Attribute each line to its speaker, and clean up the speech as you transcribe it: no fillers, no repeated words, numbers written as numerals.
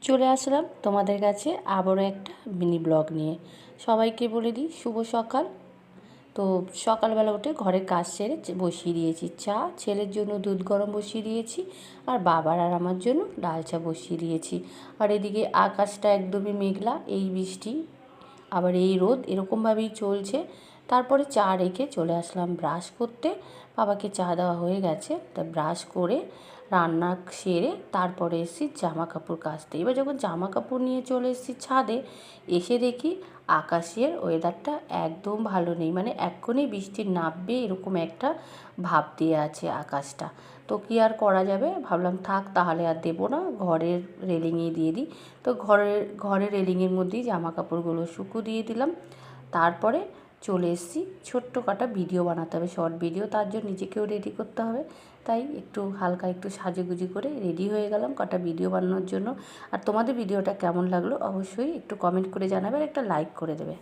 Speaker 1: চলে আসলাম তোমাদের কাছে আবারও একটা মিনি ব্লগ নিয়ে। সবাইকে বলে দিই শুভ সকাল। তো সকালবেলা উঠে ঘরের কাজ সেরে বসিয়ে দিয়েছি চা, ছেলের জন্য দুধ গরম বসিয়ে দিয়েছি, আর বাবার আর আমার জন্য লাল চা বসিয়ে দিয়েছি। আর এদিকে আকাশটা একদমই মেঘলা, এই বৃষ্টি আবার এই রোদ এরকমভাবেই চলছে। তারপরে চা রেখে চলে আসলাম ব্রাশ করতে। বাবাকে চা দেওয়া হয়ে গেছে, তা ব্রাশ করে রান্না সেরে তারপরে এসেছি জামা কাপড় কাচতে। এবার যখন জামা কাপড় নিয়ে চলে এসেছি ছাদে, এসে দেখি আকাশের ওয়েদারটা একদম ভালো নেই, মানে এক্ষুনি বৃষ্টি নামবে এরকম একটা ভাব দিয়ে আছে আকাশটা। তো কী আর করা যাবে, ভাবলাম থাক তাহলে আর দেবো না, ঘরের রেলিংয়ে দিয়ে দিই। তো ঘরের রেলিংয়ের মধ্যেই জামা কাপড়গুলো শুকো দিয়ে দিলাম। তারপরে চলে এসেছি ছোট্ট কাটা ভিডিও বানাতে হবে, শর্ট ভিডিও, তার জন্য নিজেকেও রেডি করতে হবে। তাই একটু হালকা একটু সাজুগুজু করে রেডি হয়ে গেলাম কটা ভিডিও বানানোর জন্য। আর তোমাদের ভিডিওটা কেমন লাগলো অবশ্যই একটু কমেন্ট করে জানাবে আর একটা লাইক করে দেবে।